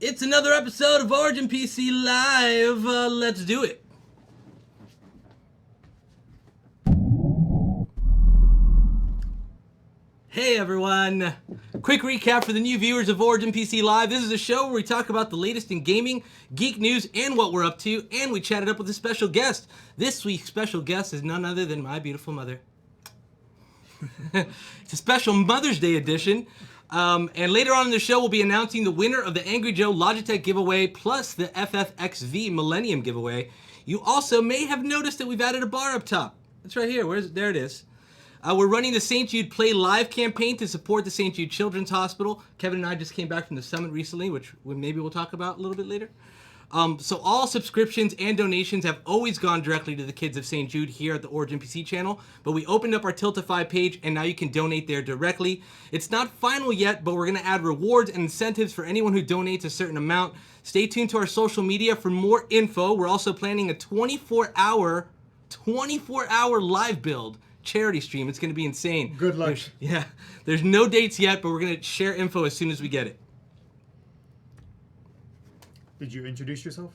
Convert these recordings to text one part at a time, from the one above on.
It's another episode of Origin PC Live. Let's do it. Hey everyone. Quick recap for the new viewers of Origin PC Live. This is a show where we talk about the latest in gaming, geek news, and what we're up to, and we chatted up with a special guest. This week's special guest is none other than my beautiful mother. It's a special Mother's Day edition. And later on in the show, we'll be announcing the winner of the Angry Joe Logitech Giveaway plus the FFXV MILLENNIUM Giveaway. You also may have noticed that we've added a bar up top. It's right here. There it is. We're running the St. Jude Play Live campaign to support the St. Jude Children's Hospital. Kevin and I just came back from the summit recently, which maybe we'll talk about a little bit later. So all subscriptions and donations have always gone directly to the kids of St. Jude here at the Origin PC channel, but we opened up our Tiltify page and now you can donate there directly. It's not final yet, but we're going to add rewards and incentives for anyone who donates a certain amount. Stay tuned to our social media for more info. We're also planning a 24-hour live build charity stream. It's going to be insane. Good luck. There's no dates yet, but we're going to share info as soon as we get it. Did you introduce yourself?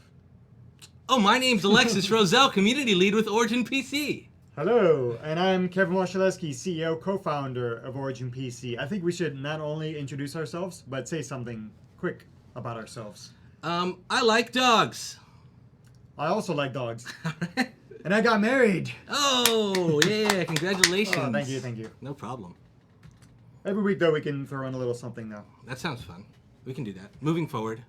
Oh, my name's Alexis Roselle, Community Lead with Origin PC. Hello, and I'm Kevin Washaleski, CEO, co-founder of Origin PC. I think we should not only introduce ourselves, but say something quick about ourselves. I like dogs. I also like dogs. And I got married. Oh, yeah, congratulations. Oh, thank you. No problem. Every week, though, we can throw in a little something, though. That sounds fun. We can do that. Moving forward.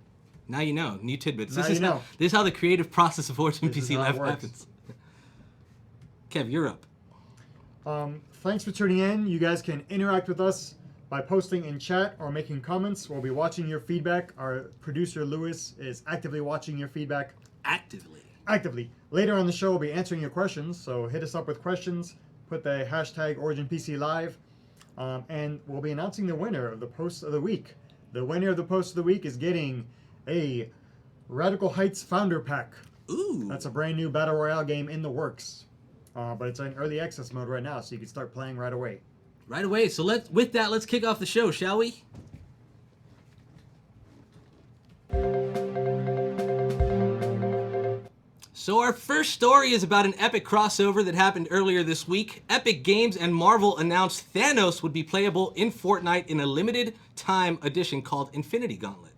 Now you know. New tidbits. Now This is how the creative process of Origin PC Live works. happens. Kev, you're up. Thanks for tuning in. You guys can interact with us by posting in chat or making comments. We'll be watching your feedback. Our producer, Lewis, is actively watching your feedback. Actively. Later on the show, we'll be answering your questions, so hit us up with questions. Put the hashtag OriginPCLive, and we'll be announcing the winner of the Post of the Week. The winner of the Post of the Week is getting a Radical Heights Founder Pack. Ooh. That's a brand new Battle Royale game in the works. But it's in early access mode right now, so you can start playing right away. Right away. So let's kick off the show, shall we? So our first story is about an Epic crossover that happened earlier this week. Epic Games and Marvel announced Thanos would be playable in Fortnite in a limited time edition called Infinity Gauntlet.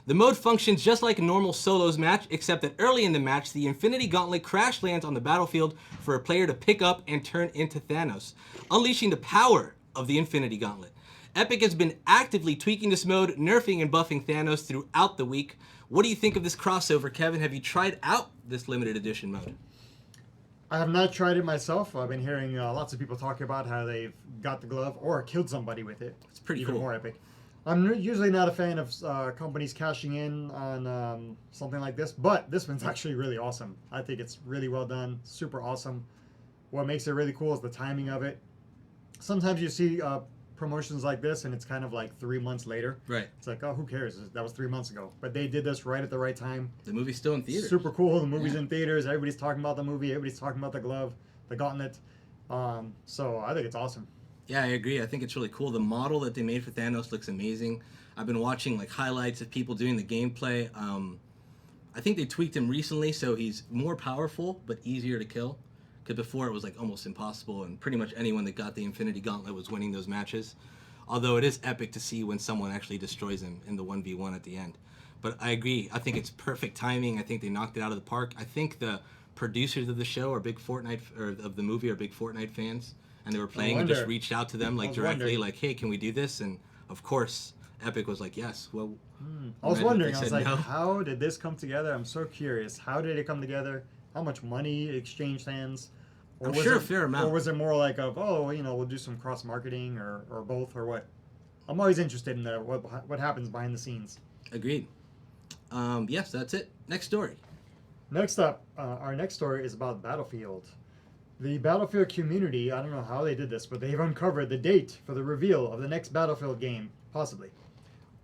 The mode functions just like a normal solos match, except that early in the match, the Infinity Gauntlet crash lands on the battlefield for a player to pick up and turn into Thanos, unleashing the power of the Infinity Gauntlet. Epic has been actively tweaking this mode, nerfing and buffing Thanos throughout the week. What do you think of this crossover, Kevin? Have you tried out this limited edition mode? I have not tried it myself. I've been hearing lots of people talk about how they've got the glove or killed somebody with it. It's pretty Even cool. more epic. I'm usually not a fan of companies cashing in on something like this, but this one's actually really awesome. I think it's really well done, super awesome. What makes it really cool is the timing of it. Sometimes you see promotions like this and it's kind of like 3 months later. Right. It's like, oh, who cares? That was 3 months ago. But they did this right at the right time. The movie's still in theaters. Super cool. The movie's in theaters. Everybody's talking about the movie. Everybody's talking about the glove, the gauntlet. So I think it's awesome. Yeah, I agree. I think it's really cool. The model that they made for Thanos looks amazing. I've been watching like highlights of people doing the gameplay. I think they tweaked him recently, so he's more powerful but easier to kill. Because before it was like almost impossible, and pretty much anyone that got the Infinity Gauntlet was winning those matches. Although it is epic to see when someone actually destroys him in the 1v1 at the end. But I agree. I think it's perfect timing. I think they knocked it out of the park. I think the producers of the show are big Fortnite, or of the movie are big Fortnite fans. And they were playing and just reached out to them like directly, like, hey, can we do this? And of course, Epic was like, yes. Well, I was wondering, I was like, no. how did this come together? I'm so curious. How did it come together? How much money exchanged hands? Or I'm was sure it, a fair amount. Or was it more like of, oh, we'll do some cross marketing or both or what? I'm always interested in what happens behind the scenes. Agreed. Yes, that's it. Next story. Next up, our next story is about Battlefield. The Battlefield community, I don't know how they did this, but they've uncovered the date for the reveal of the next Battlefield game, possibly.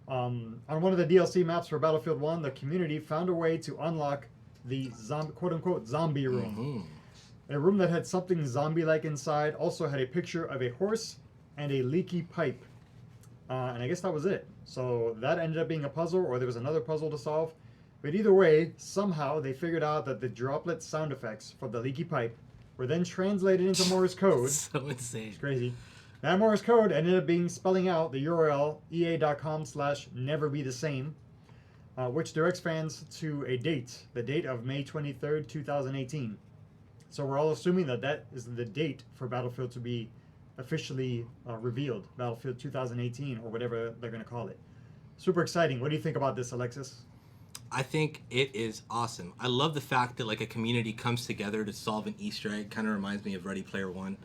On one of the DLC maps for Battlefield 1, the community found a way to unlock the quote-unquote zombie room. Mm-hmm. A room that had something zombie-like inside also had a picture of a horse and a leaky pipe. And I guess that was it. So that ended up being a puzzle, or there was another puzzle to solve. But either way, somehow they figured out that the droplet sound effects for the leaky pipe were then translated into Morse code. So insane. It's crazy. That Morse code ended up being spelling out the URL ea.com/neverbethesame, which directs fans to a date, the date of May 23rd, 2018. So we're all assuming that that is the date for Battlefield to be officially revealed, Battlefield 2018 or whatever they're going to call it. Super exciting. What do you think about this, Alexis? I think it is awesome. I love the fact that like a community comes together to solve an Easter egg. Kind of reminds me of Ready Player One.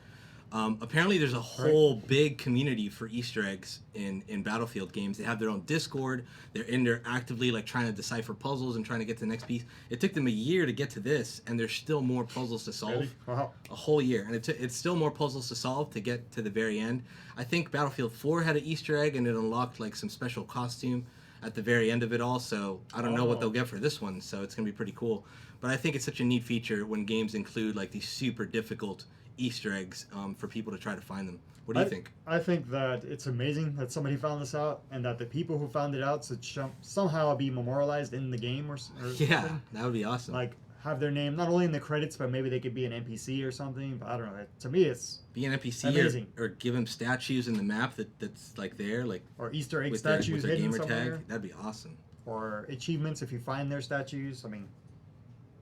Apparently there's a whole big community for Easter eggs in Battlefield games. They have their own Discord. They're in there actively like trying to decipher puzzles and trying to get to the next piece. It took them a year to get to this, and there's still more puzzles to solve. Really? Wow. A whole year. And it's still more puzzles to solve to get to the very end. I think Battlefield 4 had an Easter egg, and it unlocked like some special costume at the very end of it all. So I don't know what they'll get for this one, so it's going to be pretty cool. But I think it's such a neat feature when games include like these super difficult Easter eggs for people to try to find them. What do you think? I think that it's amazing that somebody found this out, and that the people who found it out should somehow be memorialized in the game or yeah, something. that would be awesome. Like have their name not only in the credits, but maybe they could be an NPC or something. But I don't know. To me, it's be an NPC amazing. or give them statues in the map that's like there, like or Easter egg with statues their hidden gamer somewhere. tag. That'd be awesome. Or achievements if you find their statues. I mean,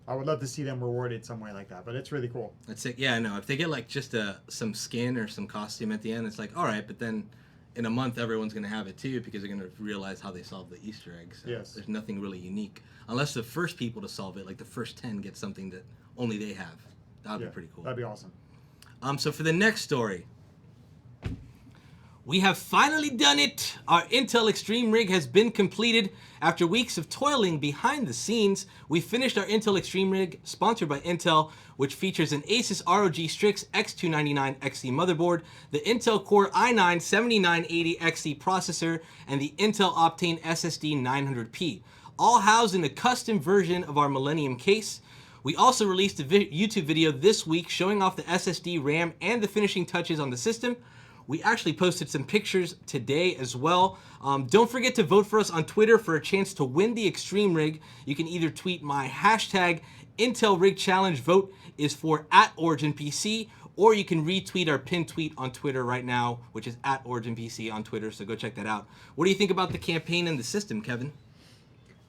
I would love to see them rewarded some way like that, but it's really cool. That's it. Yeah, no. If they get like just some skin or some costume at the end, it's like all right. But then in a month, everyone's gonna have it too because they're gonna realize how they solved the Easter egg. So yes. There's nothing really unique unless the first people to solve it, like the first 10, get something that only they have. That'd be pretty cool. That'd be awesome. So for the next story, we have finally done it. Our Intel Extreme Rig has been completed. After weeks of toiling behind the scenes, we finished our Intel Extreme Rig, sponsored by Intel, which features an Asus ROG Strix X299XE motherboard, the Intel Core i9-7980XE processor, and the Intel Optane SSD 900P, all housed in a custom version of our Millennium case. We also released a YouTube video this week showing off the SSD, RAM, and the finishing touches on the system. We actually posted some pictures today as well. Don't forget to vote for us on Twitter for a chance to win the Extreme Rig. You can either tweet my hashtag Intel Rig Challenge. Vote is for @OriginPC, or you can retweet our pinned tweet on Twitter right now, which is @OriginPC on Twitter, so go check that out. What do you think about the campaign and the system, Kevin?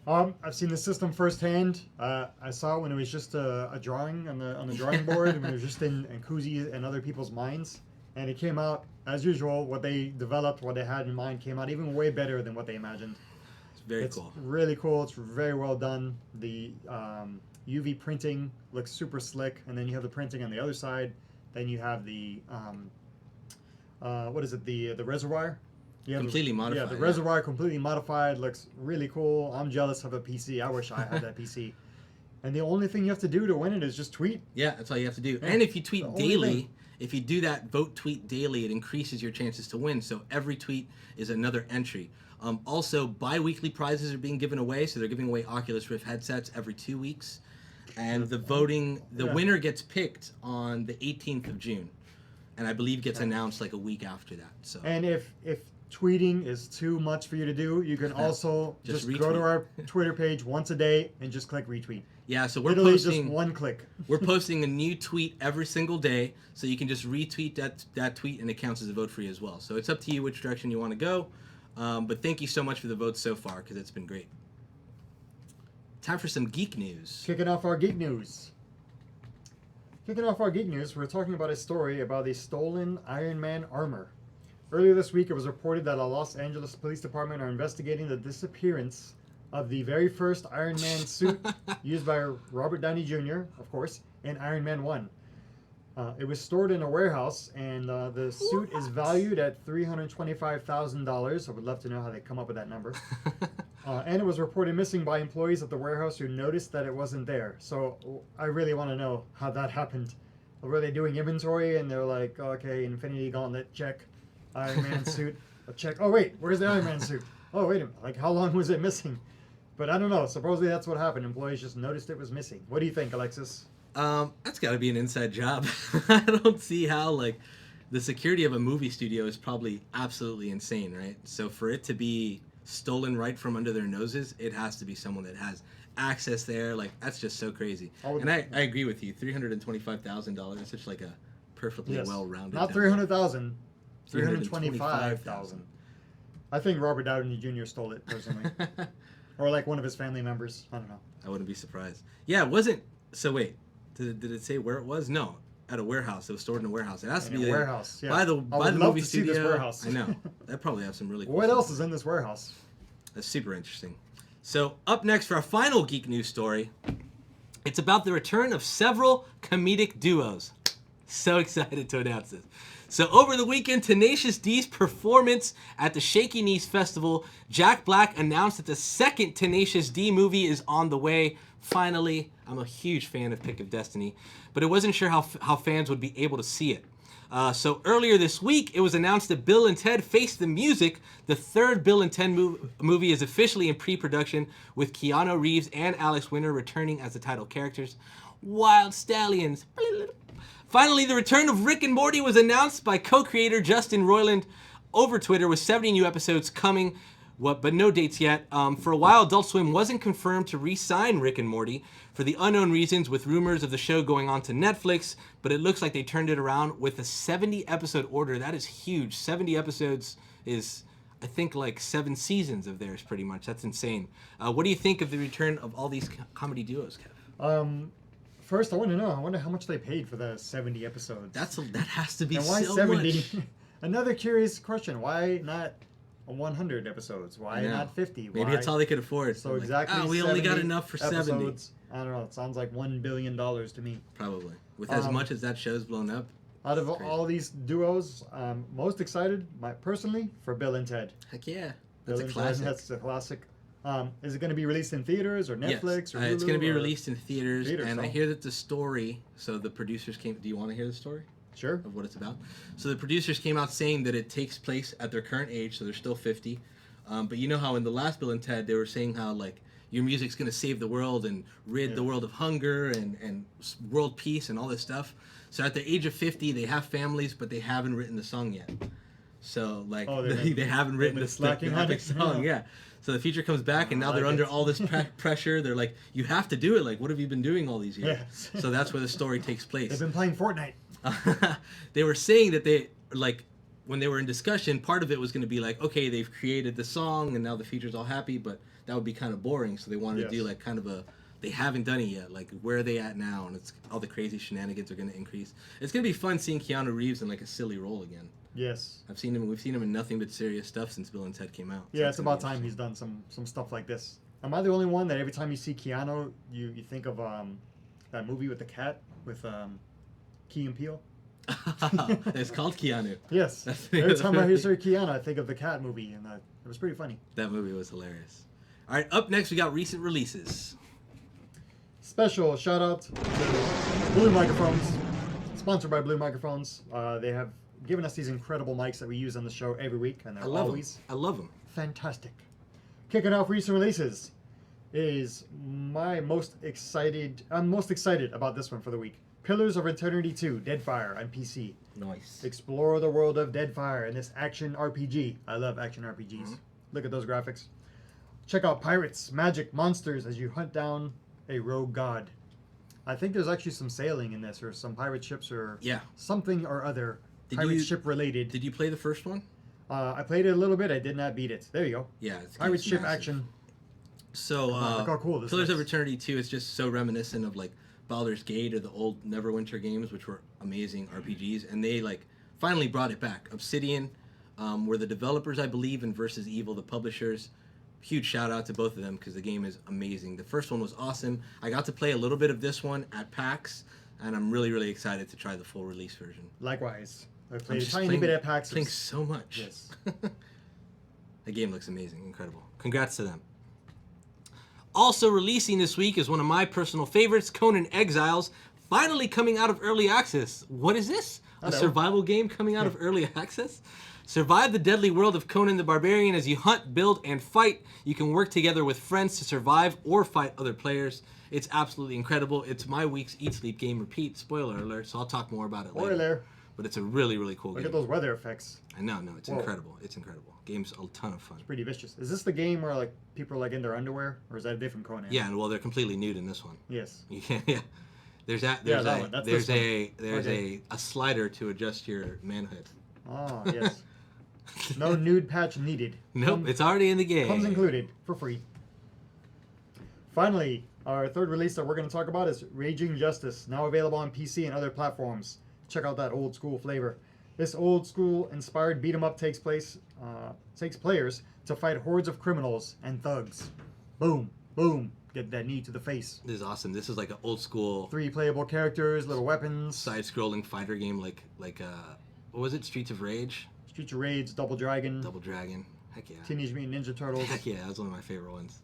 I've seen the system firsthand. I saw it when it was just a drawing on the drawing board, and it was just in Koozy and other people's minds. And it came out, as usual, what they developed, what they had in mind, came out even way better than what they imagined. It's very cool. It's really cool. It's very well done. The UV printing looks super slick. And then you have the printing on the other side. Then you have the, what is it, the reservoir? Completely modified. Yeah, the reservoir completely modified. Looks really cool. I'm jealous of a PC. I wish I had that PC. And the only thing you have to do to win it is just tweet. Yeah, that's all you have to do. Yeah. And if you tweet daily, if you do that vote tweet daily, it increases your chances to win. So every tweet is another entry. Also, bi-weekly prizes are being given away. So they're giving away Oculus Rift headsets every 2 weeks. And the winner gets picked on the 18th of June. And I believe gets announced like a week after that. So. And if tweeting is too much for you to do, you can also just go to our Twitter page once a day and just click retweet. Yeah, so we're literally posting just one click. We're posting a new tweet every single day, so you can just retweet that tweet and it counts as a vote for you as well. So it's up to you which direction you want to go. But thank you so much for the votes so far because it's been great. Time for some geek news. Kicking off our geek news. We're talking about a story about a stolen Iron Man armor. Earlier this week, it was reported that a Los Angeles Police Department are investigating the disappearance of the very first Iron Man suit used by Robert Downey Jr., of course, in Iron Man 1. It was stored in a warehouse, and the suit is valued at $325,000. I would love to know how they come up with that number. And it was reported missing by employees at the warehouse who noticed that it wasn't there. So I really want to know how that happened. Were they doing inventory, and they're like, okay, Infinity Gauntlet, check. Iron Man suit, a check. Oh, wait, where's the Iron Man suit? Oh, wait a minute. Like, how long was it missing? But I don't know. Supposedly that's what happened. Employees just noticed it was missing. What do you think, Alexis? That's got to be an inside job. I don't see how, like, the security of a movie studio is probably absolutely insane, right? So for it to be stolen right from under their noses, it has to be someone that has access there. Like, that's just so crazy. And I agree with you. $325,000 is such like a perfectly well-rounded. Not 300,000. 325,000. I think Robert Downey Jr. stole it personally, or like one of his family members. I don't know. I wouldn't be surprised. Yeah, it wasn't. So wait, did it say where it was? No, at a warehouse. It was stored in a warehouse. It has to be a warehouse. Yeah. By the movie studio. See this warehouse. I know. That probably have some really cool What stuff. else is in this warehouse? That's super interesting. So up next for our final geek news story, it's about the return of several comedic duos. So excited to announce this. So over the weekend, Tenacious D's performance at the Shaky Knees Festival, Jack Black announced that the second Tenacious D movie is on the way. Finally, I'm a huge fan of Pick of Destiny, but it wasn't sure how fans would be able to see it. So earlier this week, it was announced that Bill and Ted Face the Music, the third Bill and Ted movie, is officially in pre-production, with Keanu Reeves and Alex Winter returning as the title characters. Wild Stallions. Finally, the return of Rick and Morty was announced by co-creator Justin Roiland over Twitter, with 70 new episodes coming, but no dates yet. For a while, Adult Swim wasn't confirmed to re-sign Rick and Morty for the unknown reasons, with rumors of the show going on to Netflix, but it looks like they turned it around with a 70-episode order. That is huge. 70 episodes is, I think, like 7 seasons of theirs, pretty much. That's insane. What do you think of the return of all these comedy duos, Kev? First, I wonder how much they paid for the 70 episodes. That has to be and why so 70? much. Another curious question: why not 100 episodes? Why not 50? Maybe it's all they could afford. So exactly. We only got enough for episodes. 70. I don't know. It sounds like $1 billion to me. Probably. With as much as that show's blown up. Out of all these duos, most excited, personally, for Bill and Ted. Heck yeah. That's a classic. That's a classic. Is it going to be released in theaters or Netflix? Yes. Or Hulu, it's going to be released in theaters, and so. I hear that the story, so the producers came, do you want to hear the story? Sure. Of what it's about? So the producers came out saying that it takes place at their current age, so they're still 50. But you know how in the last Bill and Ted, they were saying how, like, your music's going to save the world and rid the world of hunger and world peace and all this stuff. So at the age of 50, they have families, but they haven't written the song yet. So, like, they haven't written the epic song, yeah. So the future comes back, and now they're under all this pressure. They're like, you have to do it. Like, what have you been doing all these years? Yeah. So that's where the story takes place. They've been playing Fortnite. They were saying that they, like, when they were in discussion, part of it was going to be like, okay, they've created the song, and now the future's all happy, but that would be kind of boring. So they wanted to do, like, kind of a, they haven't done it yet. Like, where are they at now? And it's all the crazy shenanigans are going to increase. It's going to be fun seeing Keanu Reeves in, like, a silly role again. Yes. We've seen him in nothing but serious stuff since Bill and Ted came out. Yeah, it's about time he's done some stuff like this. Am I the only one that every time you see Keanu, you think of that movie with the cat with Key and Peele? It's called Keanu. Yes. Every time I hear Keanu, I think of the cat movie, and it was pretty funny. That movie was hilarious. All right, up next we got recent releases. Special shout out to Blue Microphones, sponsored by Blue Microphones. They have given us these incredible mics that we use on the show every week, and they're always I love them. Fantastic. Kicking off recent releases is I'm most excited about this one for the week. Pillars of Eternity 2, Deadfire on PC. Nice. Explore the world of Deadfire in this action RPG. I love action RPGs. Mm-hmm. Look at those graphics. Check out pirates, magic, monsters as you hunt down a rogue god. I think there's actually some sailing in this, or some pirate ships, or something or other pirate ship related. Did you play the first one? I played it a little bit. I did not beat it. There you go. Yeah, it's pirate ship massive action. So, look how cool this Pillars of Eternity 2 is just so reminiscent of, like, Baldur's Gate or the old Neverwinter games, which were amazing RPGs, and they, like, finally brought it back. Obsidian were the developers, I believe, and Versus Evil, the publishers. Huge shout out to both of them because the game is amazing. The first one was awesome. I got to play a little bit of this one at PAX, and I'm really, really excited to try the full release version. Likewise. I played a tiny bit at PAX. Playing so much. Yes. The game looks amazing. Incredible. Congrats to them. Also releasing this week is one of my personal favorites, Conan Exiles, finally coming out of early access. What is this? A survival game coming out of early access? Survive the deadly world of Conan the Barbarian as you hunt, build, and fight. You can work together with friends to survive or fight other players. It's absolutely incredible. It's my week's Eat, Sleep, Game, Repeat. Spoiler alert, so I'll talk more about it later. But it's a really, really cool Look game. at those weather effects. I know, no, it's Whoa. incredible. It's incredible. Game's a ton of fun. Pretty vicious. Is this the game where like people are like in their underwear, or is that a different Conan? Yeah, and well, they're completely nude in this one. Yes. Yeah, yeah. There's that. Yeah, There's that one. That's there's this there's Okay. a slider to adjust your manhood. Oh yes. No nude patch needed. Nope, it's already in the game. Comes included for free. Finally, our third release that we're going to talk about is Raging Justice, now available on PC and other platforms. Check out that old school flavor. This old school inspired beat 'em up takes players to fight hordes of criminals and thugs. Boom, boom, get that knee to the face. This is awesome. This is like an old school 3 playable characters, little weapons. side-scrolling fighter game, like what was it? Streets of Rage, Streets of Rage, Double Dragon, Double Dragon. Heck yeah. Teenage Mutant Ninja Turtles. Heck yeah, that was one of my favorite ones.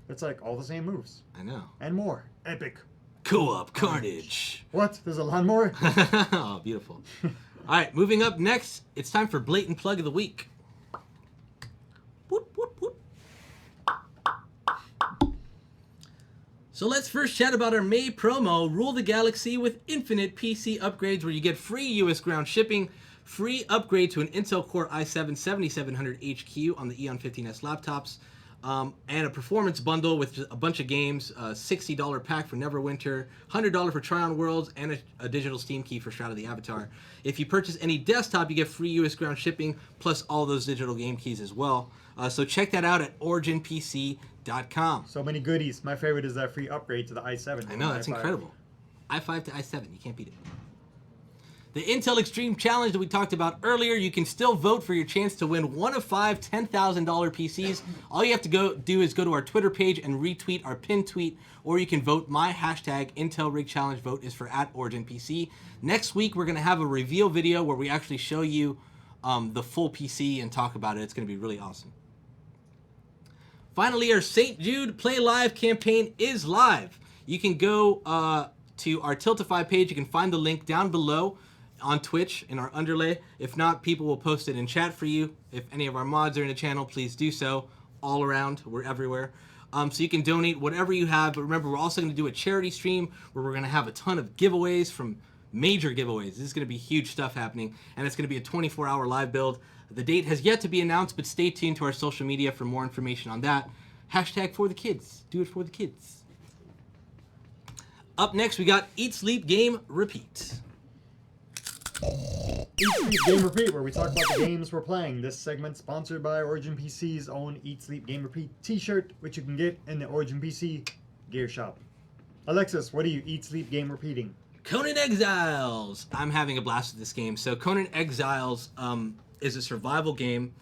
It's like all the same moves. I know. And more. Epic. Co-op Carnage. What? There's a lot more? Oh, beautiful. All right, moving up next, it's time for Blatant Plug of the Week. Whoop, whoop, whoop. So let's first chat about our May promo, Rule the Galaxy with infinite PC upgrades, where you get free US ground shipping, free upgrade to an Intel Core i7-7700 HQ on the Eon 15S laptops, and a performance bundle with a bunch of games, a $60 pack for Neverwinter, $100 for Tryon Worlds, and a digital Steam key for Shroud of the Avatar. If you purchase any desktop, you get free US ground shipping, plus all those digital game keys as well. So check that out at originpc.com. So many goodies. My favorite is that free upgrade to the i7. I know, that's i5. incredible. i5 to i7, you can't beat it. The Intel Extreme Challenge that we talked about earlier, you can still vote for your chance to win one of 5 $10,000 PCs. All you have to do is go to our Twitter page and retweet our pinned tweet, or you can vote my hashtag Intel Rig Challenge. Vote is for @OriginPC. Next week, we're going to have a reveal video where we actually show you the full PC and talk about it. It's going to be really awesome. Finally, our St. Jude Play Live campaign is live. You can go to our Tiltify page. You can find the link down below on Twitch in our underlay. If not, people will post it in chat for you. If any of our mods are in the channel, please do so. All around, we're everywhere. So you can donate whatever you have. But remember, we're also going to do a charity stream where we're going to have a ton of giveaways, from major giveaways. This is going to be huge stuff happening, and it's going to be a 24-hour live build. The date has yet to be announced, but stay tuned to our social media for more information on that. Hashtag for the kids. Do it for the kids. Up next, we got Eat, Sleep, Game, Repeat. Eat Sleep Game Repeat, where we talk about the games we're playing. This segment sponsored by Origin PC's own Eat Sleep Game Repeat t-shirt, which you can get in the Origin PC gear shop. Alexis, what are you Eat Sleep Game Repeating? Conan Exiles. I'm having a blast with this game. So Conan Exiles is a survival game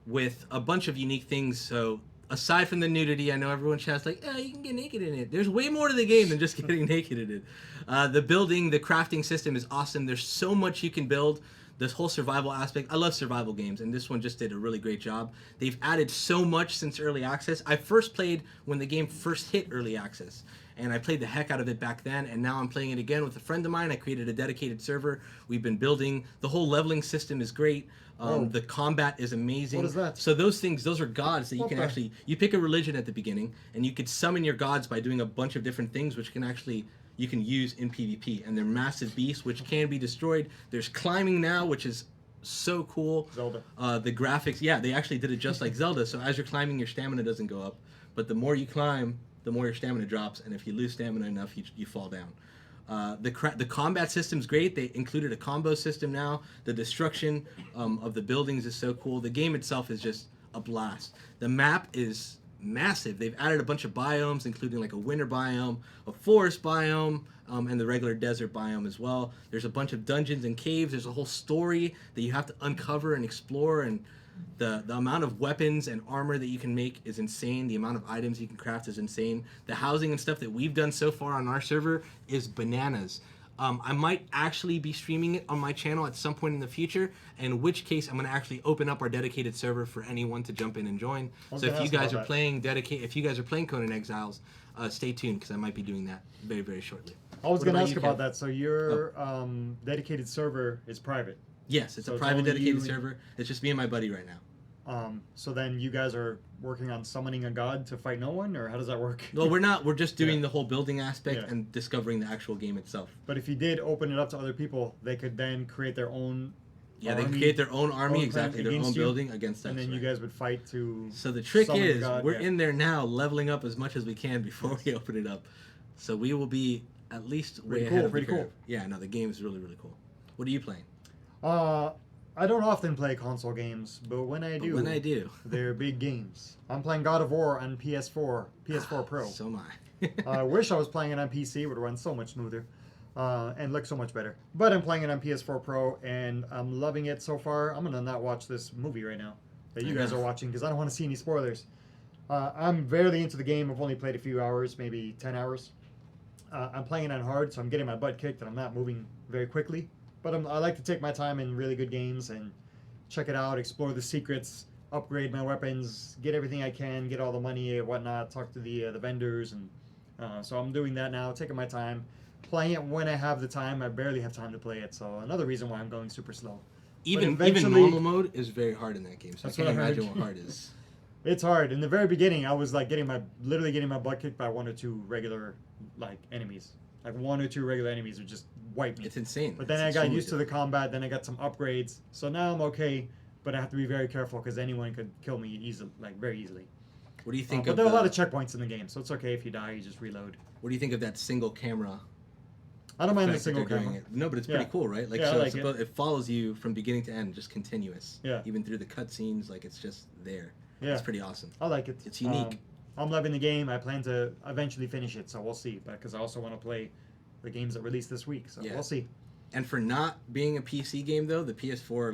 with a bunch of unique things. So aside from the nudity, I know everyone shouts like, "Oh, you can get naked in it." There's way more to the game than just getting naked in it. The building, the crafting system is awesome. There's so much you can build. This whole survival aspect. I love survival games, and this one just did a really great job. They've added so much since early access. I first played when the game first hit early access, and I played the heck out of it back then, and now I'm playing it again with a friend of mine. I created a dedicated server. We've been building. The whole leveling system is great. The combat is amazing. What is that? So those things, those are gods that you can Okay. actually, you pick a religion at the beginning, and you could summon your gods by doing a bunch of different things, which can actually, you can use in PvP. And they're massive beasts, which can be destroyed. There's climbing now, which is so cool. Zelda. The graphics, yeah, they actually did it just like Zelda. So as you're climbing, your stamina doesn't go up. But the more you climb, the more your stamina drops. And if you lose stamina enough, you fall down. The combat system's great. They included a combo system now. The destruction of the buildings is so cool. The game itself is just a blast. The map is massive. They've added a bunch of biomes, including like a winter biome, a forest biome, and the regular desert biome as well. There's a bunch of dungeons and caves. There's a whole story that you have to uncover and explore, and the amount of weapons and armor that you can make is insane. The amount of items you can craft is insane. The housing and stuff that we've done so far on our server is bananas. I might actually be streaming it on my channel at some point in the future, in which case I'm going to actually open up our dedicated server for anyone to jump in and join. So if you guys are playing Conan Exiles, stay tuned, because I might be doing that very, very shortly. I was What going to about ask you, about Kev? that. So your dedicated server is private. Yes, it's So a it's private only dedicated you- server. It's just me and my buddy right now. So then you guys are working on summoning a god to fight no one, or how does that work? Well, we're not. We're just doing Yeah. the whole building aspect Yeah. and discovering the actual game itself. But if you did open it up to other people, they could then create their own. Yeah, they army, can create their own army, own exactly, their against own you, building against us. and then you right? guys would fight to. So the trick summon the is, god, we're yeah. in there now, leveling up as much as we can before we open it up. So we will be at least way Pretty ahead cool, of pretty the curve. cool. Yeah, no, the game is really, really cool. What are you playing? I don't often play console games, but when I do, they're big games. I'm playing God of War on PS4 Pro. So am I. I wish I was playing it on PC. It would run so much smoother and look so much better. But I'm playing it on PS4 Pro, and I'm loving it so far. I'm going to not watch this movie right now that you guys are watching because I don't want to see any spoilers. I'm barely into the game. I've only played a few hours, maybe 10 hours. I'm playing it on hard, so I'm getting my butt kicked, and I'm not moving very quickly. But I like to take my time in really good games and check it out, explore the secrets, upgrade my weapons, get everything I can, get all the money and whatnot, talk to the vendors. And so I'm doing that now, taking my time, playing it when I have the time. I barely have time to play it, so another reason why I'm going super slow. Even eventually- normal mode is very hard in that game, so I That's can't what I heard. imagine what hard is. It's hard. In the very beginning, I was like literally getting my butt kicked by one or two regular enemies. Like one or two regular enemies would just wipe me. It's insane. But then I got used to the combat. Then I got some upgrades. So now I'm okay. But I have to be very careful because anyone could kill me easily, very easily. What do you think But of there are a lot of checkpoints in the game, so it's okay if you die. You just reload. What do you think of that single camera? I don't mind the effect that single they're doing camera. it? No, but it's pretty Yeah. cool, right? Like, Yeah, I so like it follows you from beginning to end, just continuous. Yeah. Even through the cutscenes, like it's just there. Yeah. It's pretty awesome. I like it. It's unique. I'm loving the game. I plan to eventually finish it, so we'll see. Because I also want to play the games that released this week, so Yeah. we'll see. And for not being a PC game, though, the PS4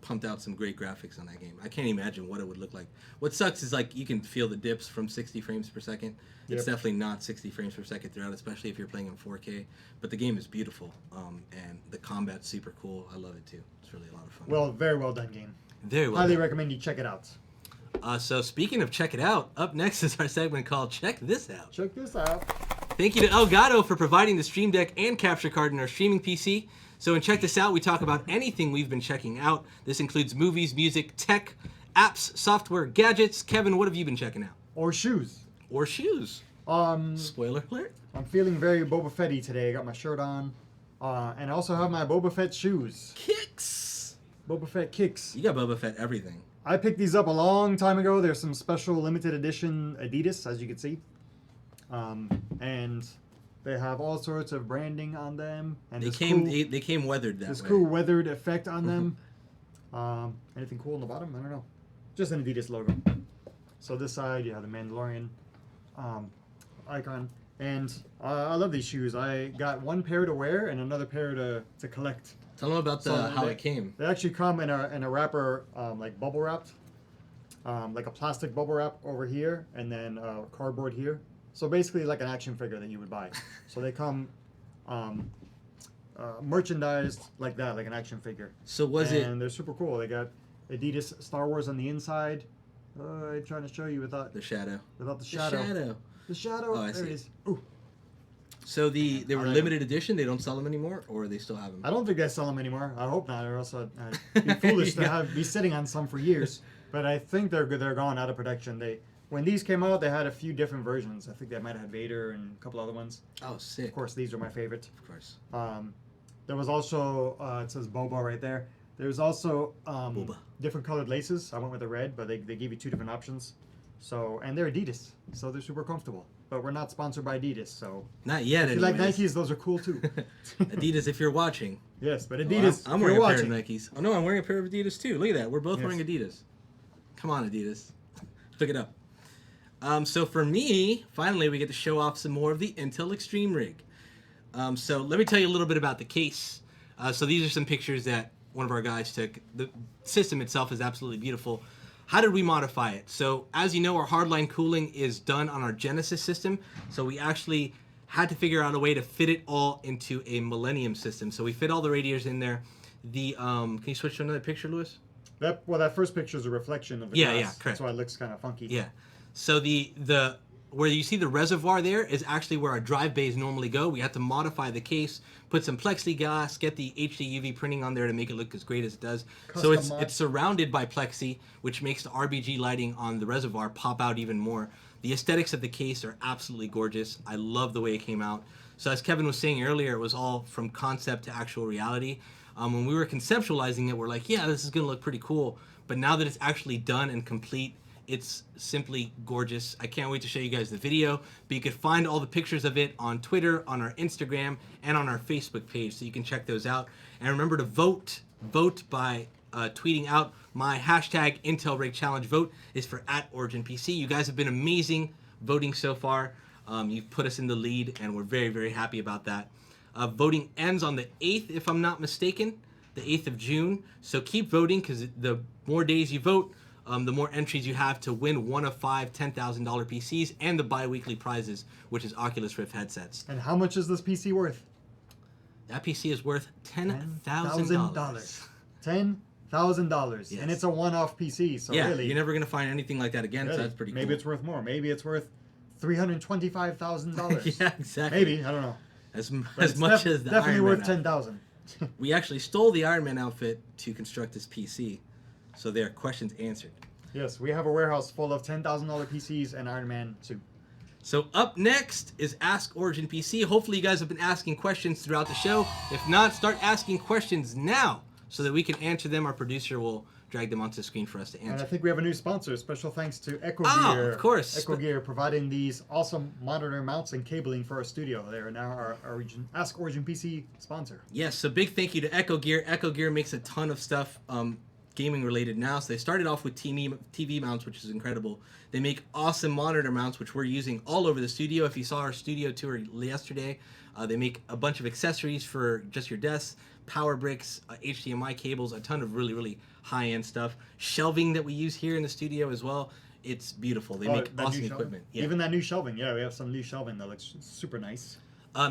pumped out some great graphics on that game. I can't imagine what it would look like. What sucks is you can feel the dips from 60 frames per second. It's Yep. definitely not 60 frames per second throughout, especially if you're playing in 4K. But the game is beautiful, and the combat's super cool. I love it too. It's really a lot of fun. Well, very well done game. Very well. Highly done. recommend you check it out. So speaking of check it out, up next is our segment called Check This Out. Check this out. Thank you to Elgato for providing the Stream Deck and capture card in our streaming PC. So in Check This Out, we talk about anything we've been checking out. This includes movies, music, tech, apps, software, gadgets. Kevin, what have you been checking out? Or shoes. Or shoes. Um, Spoiler alert. I'm feeling very Boba Fett-y today. I got my shirt on. And I also have my Boba Fett shoes. Kicks. Boba Fett kicks. You got Boba Fett everything. I picked these up a long time ago. There's some special limited edition Adidas, as you can see. And they have all sorts of branding on them. And They this came weathered that this way. cool weathered effect on them. Anything cool on the bottom? I don't know. Just an Adidas logo. So this side, you have the Mandalorian icon. And I love these shoes. I got one pair to wear and another pair to collect. Tell them about how it came. They actually come in a wrapper, like bubble wrapped, like a plastic bubble wrap over here, and then cardboard here. So basically, like an action figure that you would buy. So they come merchandised like that, like an action figure. So And they're super cool. They got Adidas Star Wars on the inside. I'm trying to show you without the shadow? the shadow. The shadow. Oh, I there see. it is. Ooh. So they were I like limited edition. They don't sell them anymore, or they still have them. I don't think they sell them anymore. I hope not, or else I'd be foolish to be sitting on some for years. But I think they're gone out of production. When these came out, they had a few different versions. I think they might have had Vader and a couple other ones. Oh, sick. Of course, these are my favorite. Of course. There was also it says Boba right there. There's also Boba. different colored laces. I went with the red, but they give you two different options. So and they're Adidas, so they're super comfortable. But we're not sponsored by Adidas, so Not yet. if you like anyways. Nikes, those are cool too. Adidas, if you're watching. Yes, but Well, Adidas, I'm if wearing you're a watching. pair of Nikes. Oh no, I'm wearing a pair of Adidas too. Look at that. We're both Yes. wearing Adidas. Come on, Adidas. Pick it up. So for me, finally, we get to show off some more of the Intel Extreme Rig. So let me tell you a little bit about the case. So these are some pictures that one of our guys took. The system itself is absolutely beautiful. How did we modify it? So as you know, our hardline cooling is done on our Genesis system. So we actually had to figure out a way to fit it all into a Millennium system. So we fit all the radiators in there. Can you switch to another picture, Lewis? That first picture is a reflection of the Yeah, glass. yeah, correct. That's why it looks kind of funky. Yeah. So the where you see the reservoir there is actually where our drive bays normally go. We had to modify the case, put some plexiglass, get the HD UV printing on there to make it look as great as it does. So it's surrounded by plexi, which makes the RGB lighting on the reservoir pop out even more. The aesthetics of the case are absolutely gorgeous. I love the way it came out. So as Kevin was saying earlier, it was all from concept to actual reality. When we were conceptualizing it, we're like, yeah, this is going to look pretty cool. But now that it's actually done and complete, it's simply gorgeous. I can't wait to show you guys the video, but you can find all the pictures of it on Twitter, on our Instagram, and on our Facebook page, so you can check those out. And remember to vote by tweeting out my hashtag IntelRig Challenge. Vote is for @OriginPC. You guys have been amazing voting so far. You've put us in the lead, and we're very, very happy about that. Voting ends on the 8th, if I'm not mistaken, the 8th of June. So keep voting, because the more days you vote, the more entries you have to win one of 5 $10,000 PCs and the bi-weekly prizes, which is Oculus Rift headsets. And how much is this PC worth? That PC is worth $10,000. $10,000. Yes. And it's a one-off PC, so yeah, really... you're never going to find anything like that again, really, so that's pretty cool. Maybe it's worth more. Maybe it's worth $325,000. Yeah, exactly. Maybe, I don't know. As much as the definitely Iron worth Man $10,000. We actually stole the Iron Man outfit to construct this PC, so there are questions answered. Yes, we have a warehouse full of $10,000 PCs and Iron Man 2. So up next is Ask Origin PC. Hopefully you guys have been asking questions throughout the show. If not, start asking questions now so that we can answer them. Our producer will drag them onto the screen for us to answer. And I think we have a new sponsor. Special thanks to Echo Oh, Gear. of course. Echo Gear providing these awesome monitor mounts and cabling for our studio. They are now our Ask Origin PC sponsor. Yes, so big thank you to Echo Gear. Echo Gear makes a ton of stuff gaming related now. So they started off with TV mounts, which is incredible. They make awesome monitor mounts, which we're using all over the studio. If you saw our studio tour yesterday, they make a bunch of accessories for just your desks, power bricks, HDMI cables, a ton of really, really high-end stuff. Shelving that we use here in the studio as well. It's beautiful. They make awesome equipment. Yeah. Even that new shelving. Yeah, we have some new shelving that looks super nice.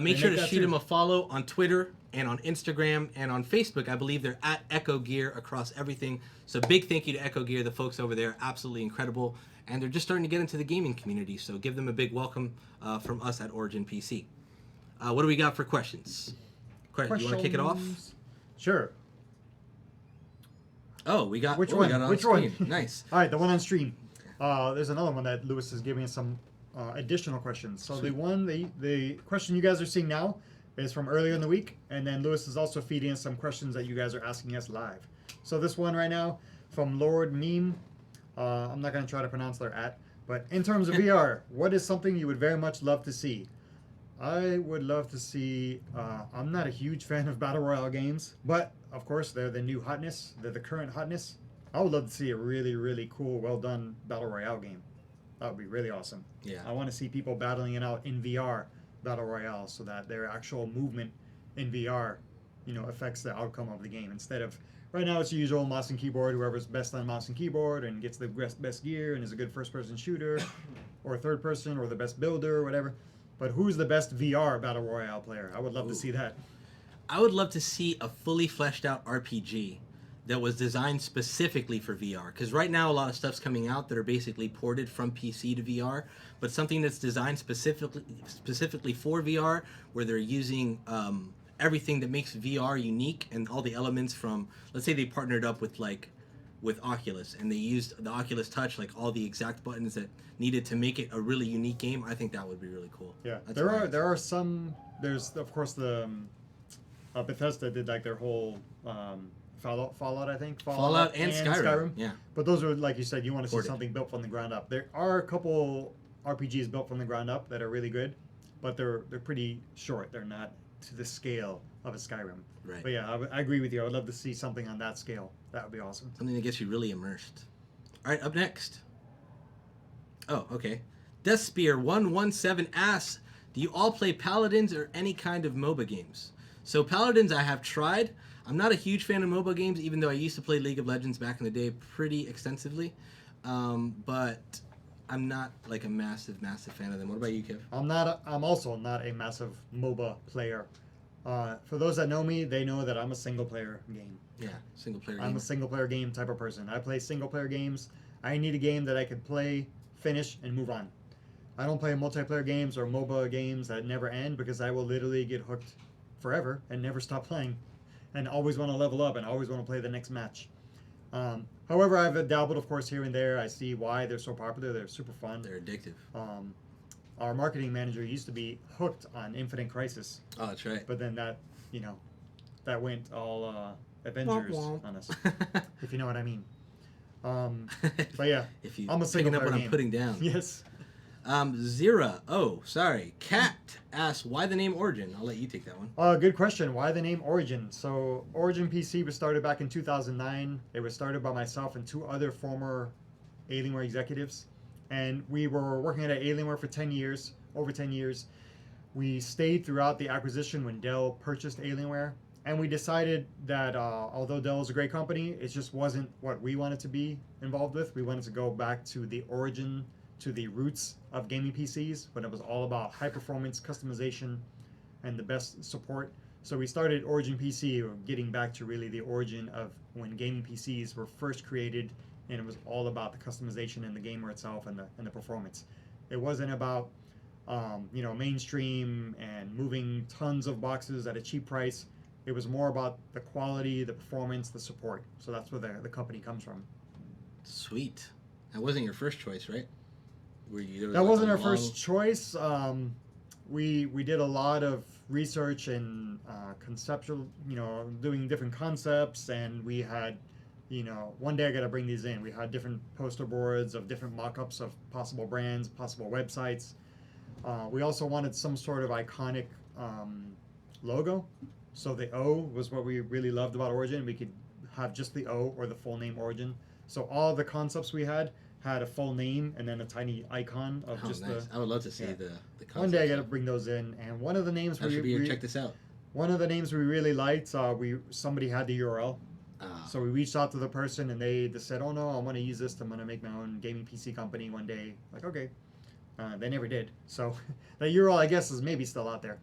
Make sure to shoot them a follow on Twitter and on Instagram and on Facebook. I believe they're at Echo Gear across everything. So big thank you to Echo Gear. The folks over there are absolutely incredible. And they're just starting to get into the gaming community. So give them a big welcome from us at Origin PC. What do we got for questions? You want to kick it off? Sure. Oh, we got Which one? We got it on Which screen. one? Nice. All right, the one on stream. There's another one that Lewis is giving us some additional questions. So the question you guys are seeing now is from earlier in the week, and then Lewis is also feeding us some questions that you guys are asking us live. So this one right now from Lord Meme. I'm not going to try to pronounce their @ but in terms of VR, what is something you would very much love to see? I would love to see, I'm not a huge fan of Battle Royale games, but of course they're the new hotness, they're the current hotness. I would love to see a really, really cool, well done Battle Royale game. That would be really awesome. Yeah. I want to see people battling it out in VR Battle Royale so that their actual movement in VR, affects the outcome of the game. Instead of, right now it's usual mouse and keyboard, whoever's best on mouse and keyboard and gets the best gear and is a good first-person shooter or third person or the best builder or whatever. But who's the best VR Battle Royale player? I would love to see that. I would love to see a fully fleshed out RPG that was designed specifically for VR. Because right now a lot of stuff's coming out that are basically ported from PC to VR, but something that's designed specifically for VR, where they're using everything that makes VR unique and all the elements from, let's say they partnered up with Oculus and they used the Oculus Touch, like all the exact buttons that needed to make it a really unique game. I think that would be really cool. Yeah, there are some. There's of course the Bethesda did like their whole Fallout, I think. Fallout and Skyrim. Yeah. But those are, like you said, you want to see something built from the ground up. There are a couple RPGs built from the ground up that are really good, but they're pretty short. They're not to the scale of a Skyrim. Right. But yeah, I agree with you. I would love to see something on that scale. That would be awesome. Something that gets you really immersed. All right, up next. Oh, okay. Deathspear117 asks, do you all play Paladins or any kind of MOBA games? So Paladins I have tried. I'm not a huge fan of MOBA games, even though I used to play League of Legends back in the day pretty extensively. But I'm not like a massive fan of them. What about you, Kev? I'm also not a massive MOBA player. For those that know me, they know that I'm a single player game. Yeah, single player game. I'm a single player game type of person. I play single player games. I need a game that I can play, finish, and move on. I don't play multiplayer games or MOBA games that never end because I will literally get hooked forever and never stop playing, and always want to level up and always want to play the next match. However, I've dabbled, of course, here and there. I see why they're so popular. They're super fun. They're addictive. Our marketing manager used to be hooked on Infinite Crisis. Oh, that's right. But then that, that went all Avengers on us, if you know what I mean. But yeah, if you I'm a picking up what game. I'm putting down. Yes. Cat asks, why the name Origin? I'll let you take that one. Good question. Why the name Origin? So Origin PC was started back in 2009. It was started by myself and 2 other former Alienware executives. And we were working at Alienware for 10 years, over 10 years. We stayed throughout the acquisition when Dell purchased Alienware. And we decided that although Dell is a great company, it just wasn't what we wanted to be involved with. We wanted to go back to the origin, to the roots of gaming PCs, when it was all about high performance, customization, and the best support. So we started Origin PC, getting back to really the origin of when gaming PCs were first created, and it was all about the customization and the gamer itself and the performance. It wasn't about mainstream and moving tons of boxes at a cheap price. It was more about the quality, the performance, the support. So that's where the company comes from. Sweet. That wasn't your first choice, right? That wasn't our first choice. We did a lot of research and conceptual, doing different concepts, and we had, one day I got to bring these in. We had different poster boards of different mock-ups of possible brands, possible websites. We also wanted some sort of iconic logo. So the O was what we really loved about Origin. We could have just the O or the full name Origin. So all the concepts we had a full name and then a tiny icon of just nice. the. I would love to see the concepts. One day I got to bring those in, and one of the names check this out. One of the names we really liked. Somebody had the URL, so we reached out to the person, and they said, "Oh no, I want to use this. I'm going to make my own gaming PC company one day." Like, okay, they never did. So the URL, I guess, is maybe still out there.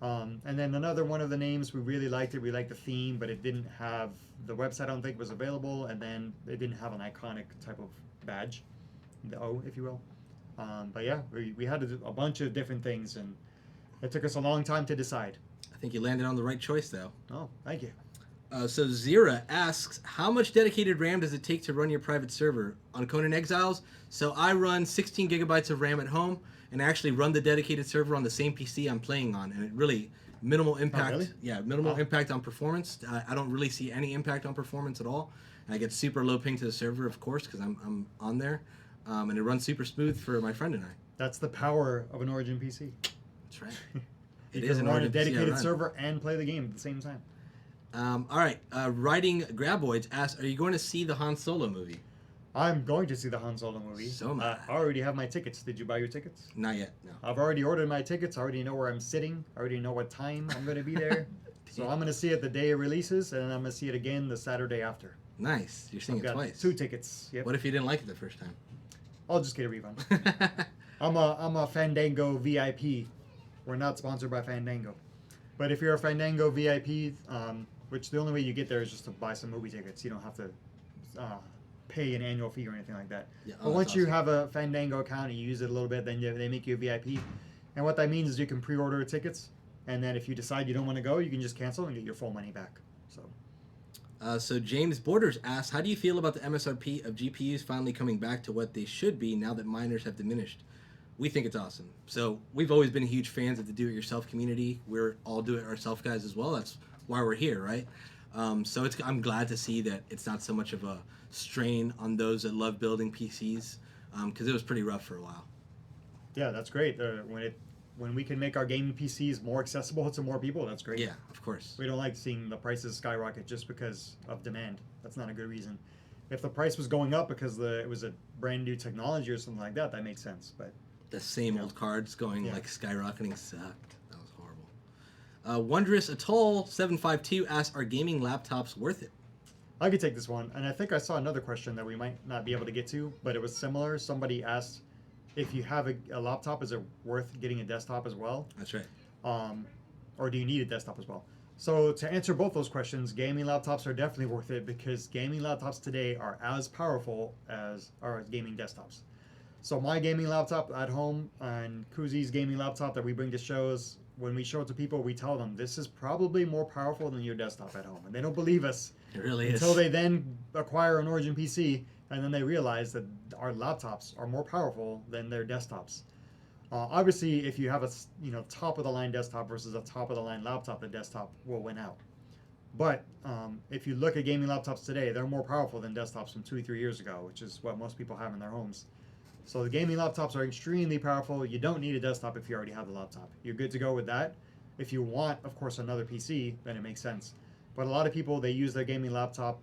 And then another one of the names, we really liked it. We liked the theme, but it didn't have the website. I don't think was available, and then it didn't have an iconic type of badge, the O, if you will. But yeah, we had to do a bunch of different things, and it took us a long time to decide. I think you landed on the right choice, though. Oh, thank you. So Zira asks, how much dedicated RAM does it take to run your private server? On Conan Exiles, so I run 16 gigabytes of RAM at home, and I actually run the dedicated server on the same PC I'm playing on, and it really minimal impact. Oh, really? Yeah, minimal impact on performance. I don't really see any impact on performance at all. And I get super low ping to the server, of course, because I'm on there, and it runs super smooth for my friend and I. That's the power of an Origin PC. That's right. It is an Origin a dedicated server and play the game at the same time. All right, Writing Graboids asks, are you going to see the Han Solo movie? I'm going to see the Han Solo movie. So am I. I already have my tickets. Did you buy your tickets? Not yet, no. I've already ordered my tickets. I already know where I'm sitting. I already know what time I'm going to be there. So I'm going to see it the day it releases, and then I'm going to see it again the Saturday after. Nice. You're seeing it twice. 2 tickets. Yep. What if you didn't like it the first time? I'll just get a refund. I'm a Fandango VIP. We're not sponsored by Fandango. But if you're a Fandango VIP, which the only way you get there is just to buy some movie tickets. You don't have to pay an annual fee or anything like that. Yeah, but once you have a Fandango account and you use it a little bit, then they make you a VIP. And what that means is you can pre-order tickets, and then if you decide you don't want to go, you can just cancel and get your full money back. So James Borders asks, how do you feel about the MSRP of GPUs finally coming back to what they should be now that miners have diminished? We think it's awesome. So we've always been huge fans of the do-it-yourself community. We're all do-it-ourself guys as well. That's why we're here, right? So I'm glad to see that it's not so much of a strain on those that love building PCs, because it was pretty rough for a while. Yeah, that's great. When we can make our gaming PCs more accessible to more people, that's great. Yeah, of course. We don't like seeing the prices skyrocket just because of demand. That's not a good reason. If the price was going up because it was a brand new technology or something like that makes sense. But the same old cards going like skyrocketing sucked. That was horrible. Wondrous Atoll 752 asks, are gaming laptops worth it? I could take this one, and I think I saw another question that we might not be able to get to, but it was similar. Somebody asked, if you have a laptop, is it worth getting a desktop as well? That's right. Or do you need a desktop as well? So to answer both those questions, gaming laptops are definitely worth it because gaming laptops today are as powerful as gaming desktops. So my gaming laptop at home and Koozy's gaming laptop that we bring to shows, when we show it to people, we tell them this is probably more powerful than your desktop at home. And they don't believe us. It really until is. they then acquire an Origin PC, and then they realize that our laptops are more powerful than their desktops. Obviously, if you have a top of the line desktop versus a top of the line laptop, the desktop will win out. But if you look at gaming laptops today, they're more powerful than desktops from 2 or 3 years ago, which is what most people have in their homes. So the gaming laptops are extremely powerful. You don't need a desktop if you already have the laptop. You're good to go with that. If you want, of course, another PC, then it makes sense. But a lot of people, they use their gaming laptop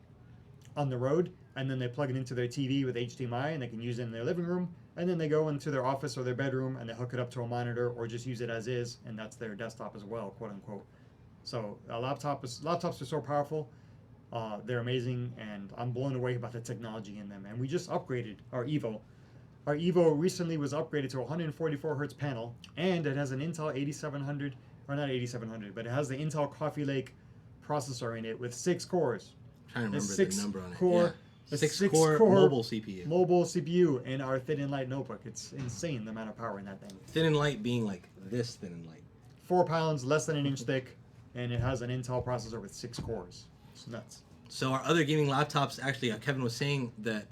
on the road, and then they plug it into their TV with HDMI, and they can use it in their living room, and then they go into their office or their bedroom, and they hook it up to a monitor, or just use it as is, and that's their desktop as well, quote unquote. So laptops are so powerful. They're amazing, and I'm blown away by the technology in them. And we just upgraded our Evo. Our Evo recently was upgraded to a 144 hertz panel, and it has an Intel 8700, or not 8700, but it has the Intel Coffee Lake processor in it with 6 cores. I'm trying to remember the number on it. Core, yeah. 6-core mobile CPU. Mobile CPU in our thin and light notebook. It's insane the amount of power in that thing. Thin and light being like this thin and light. 4 pounds, less than an inch thick, and it has an Intel processor with 6 cores. It's nuts. So our other gaming laptops, actually, Kevin was saying that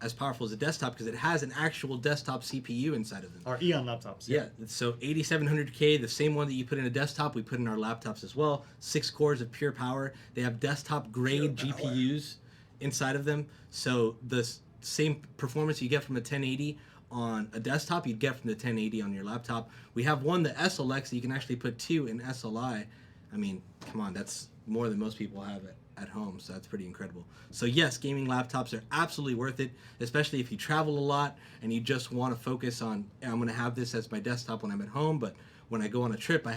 as powerful as a desktop because it has an actual desktop CPU inside of them. Our Eon laptops. Yeah, so 8700K, the same one that you put in a desktop, we put in our laptops as well. 6 cores of pure power. They have desktop grade GPUs inside of them. So the same performance you get from a 1080 on a desktop, you'd get from the 1080 on your laptop. We have one, the SLX, that you can actually put 2 in SLI. I mean, come on, that's more than most people have at home, so that's pretty incredible. So yes, gaming laptops are absolutely worth it, especially if you travel a lot and you just want to focus on, I'm going to have this as my desktop when I'm at home, but when I go on a trip, I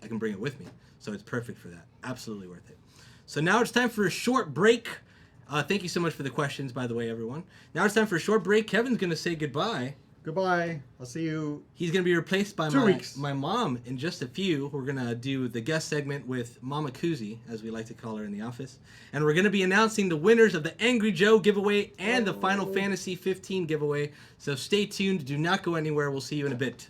can bring it with me. So it's perfect for that. Absolutely worth it. So now it's time for a short break. Thank you so much for the questions, by the way, everyone. Now it's time for a short break. Kevin's going to say goodbye. Goodbye. I'll see you. He's going to be replaced by 2 weeks. my mom in just a few. We're going to do the guest segment with Mama Koozy, as we like to call her in the office. And we're going to be announcing the winners of the Angry Joe giveaway and the Final Fantasy 15 giveaway. So stay tuned. Do not go anywhere. We'll see you in a bit.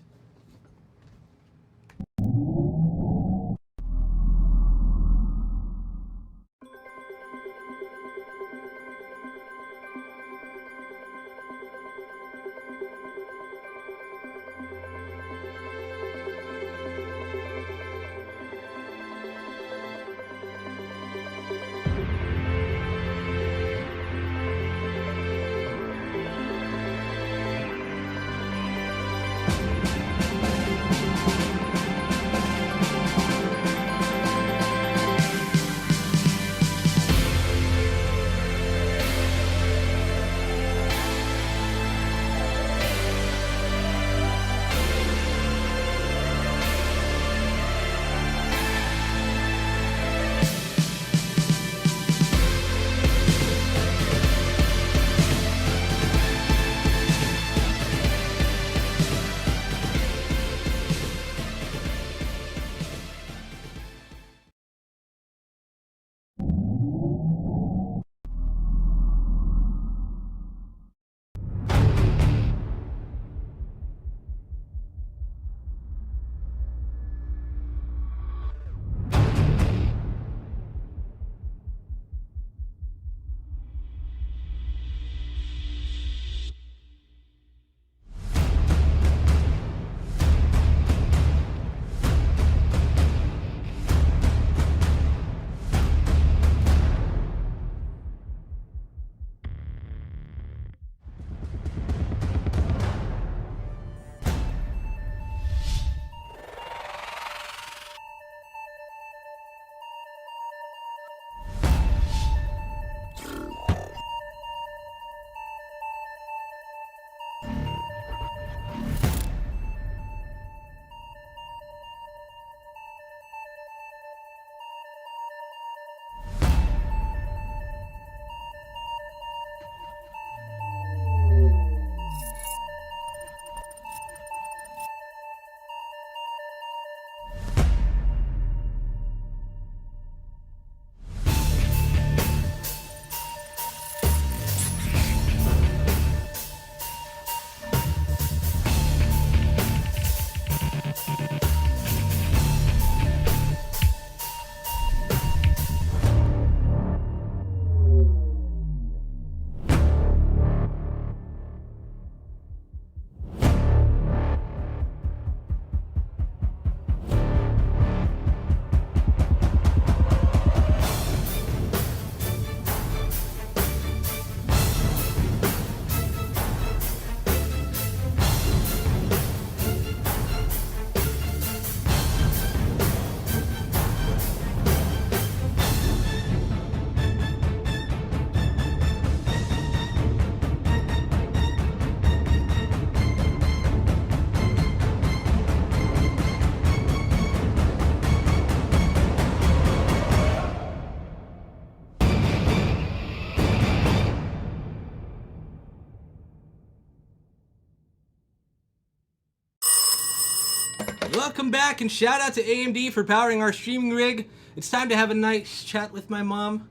Welcome back, and shout out to AMD for powering our streaming rig. It's time to have a nice chat with my mom,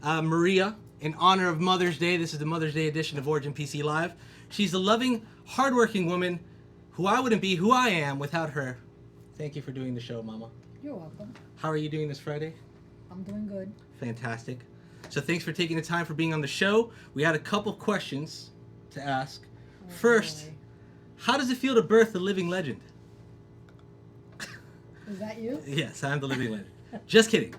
Maria, in honor of Mother's Day. This is the Mother's Day edition of Origin PC Live. She's a loving, hardworking woman who I wouldn't be who I am without her. Thank you for doing the show, Mama. You're welcome. How are you doing this Friday? I'm doing good. Fantastic. So thanks for taking the time for being on the show. We had a couple questions to ask. First, how does it feel to birth a living legend? Is that you? Yes, I'm the living legend. Just kidding.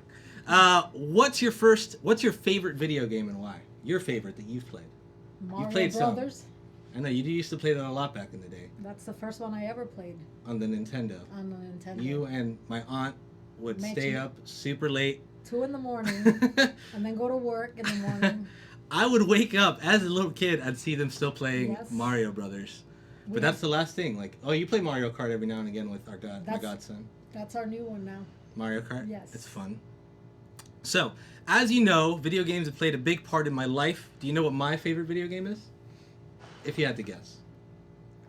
What's your favorite video game and why? Your favorite that you've played? Mario played some. Brothers. I know, you used to play that a lot back in the day. That's the first one I ever played. On the Nintendo. On the Nintendo. You and my aunt would stay up super late. 2 in the morning, and then go to work in the morning. I would wake up, as a little kid, I'd see them still playing Yes. Mario Brothers. But that's the last thing. Like, oh, you play Mario Kart every now and again with my godson. That's our new one now. Mario Kart? Yes. It's fun. So, as you know, video games have played a big part in my life. Do you know what my favorite video game is? If you had to guess.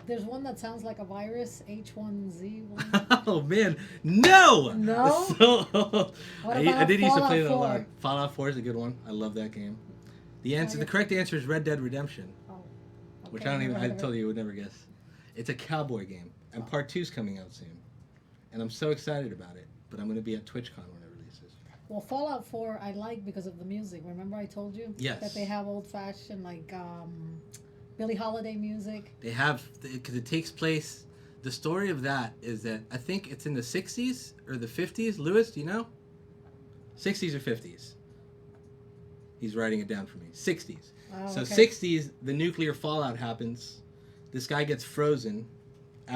There's one that sounds like a virus, H1Z1. Oh, man. No! No? So, What I about did used to play that a Fallout lot. 4? Fallout 4 is a good one. I love that game. The correct answer is Red Dead Redemption. Oh. Which Okay, I told you would never guess. It's a cowboy game, and part 2's coming out soon. And I'm so excited about it, but I'm going to be at TwitchCon when it releases. Well, Fallout 4 I like because of the music. Remember I told you? Yes. That they have old-fashioned, like, Billie Holiday music. They have, because it takes place, the story of that is that I think it's in the 60s or the 50s. Lewis, do you know? 60s or 50s? He's writing it down for me. 60s. Oh, So okay. 60s, the nuclear fallout happens. This guy gets frozen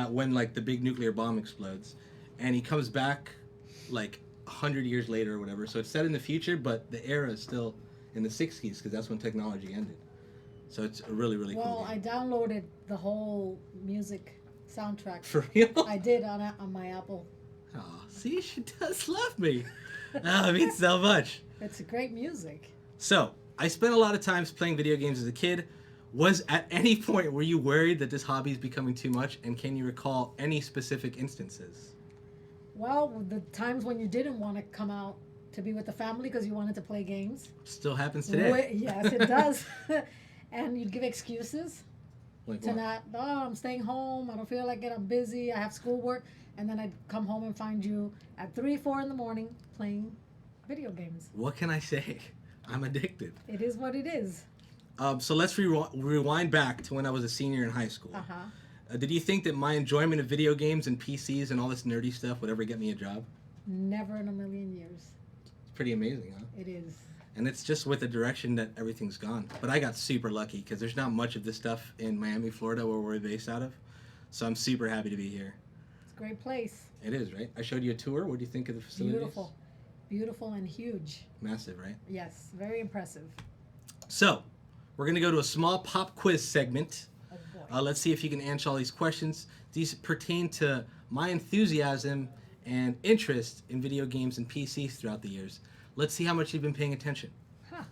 when like the big nuclear bomb explodes, and he comes back like 100 years later or whatever. So it's set in the future, but the era is still in the 60s because that's when technology ended. So it's a really, really cool Well, game. I downloaded the whole music soundtrack. For real? I did on my Apple. Oh, see, she does love me. Oh, it means so much. It's great music. So, I spent a lot of times playing video games as a kid. Was at any point were you worried that this hobby is becoming too much? And can you recall any specific instances? Well, the times when you didn't want to come out to be with the family because you wanted to play games. Still happens today. Yes, it does. And you'd give excuses Like to what? not, oh, I'm staying home. I don't feel like it. I'm busy. I have schoolwork. And then I'd come home and find you at 3, 4 in the morning playing video games. What can I say? I'm addicted. It is what it is. So let's rewind back to when I was a senior in high school. Uh-huh. Did you think that my enjoyment of video games and PCs and all this nerdy stuff would ever get me a job? Never in a million years. It's pretty amazing, huh? It is. And it's just with the direction that everything's gone. But I got super lucky because there's not much of this stuff in Miami, Florida, where we're based out of. So I'm super happy to be here. It's a great place. It is, right? I showed you a tour. What do you think of the facilities? Beautiful. Beautiful and huge. Massive, right? Yes, very impressive. So, we're going to go to a small pop quiz segment. Oh boy. Let's see if you can answer all these questions. These pertain to my enthusiasm and interest in video games and PCs throughout the years. Let's see how much you've been paying attention. Huh.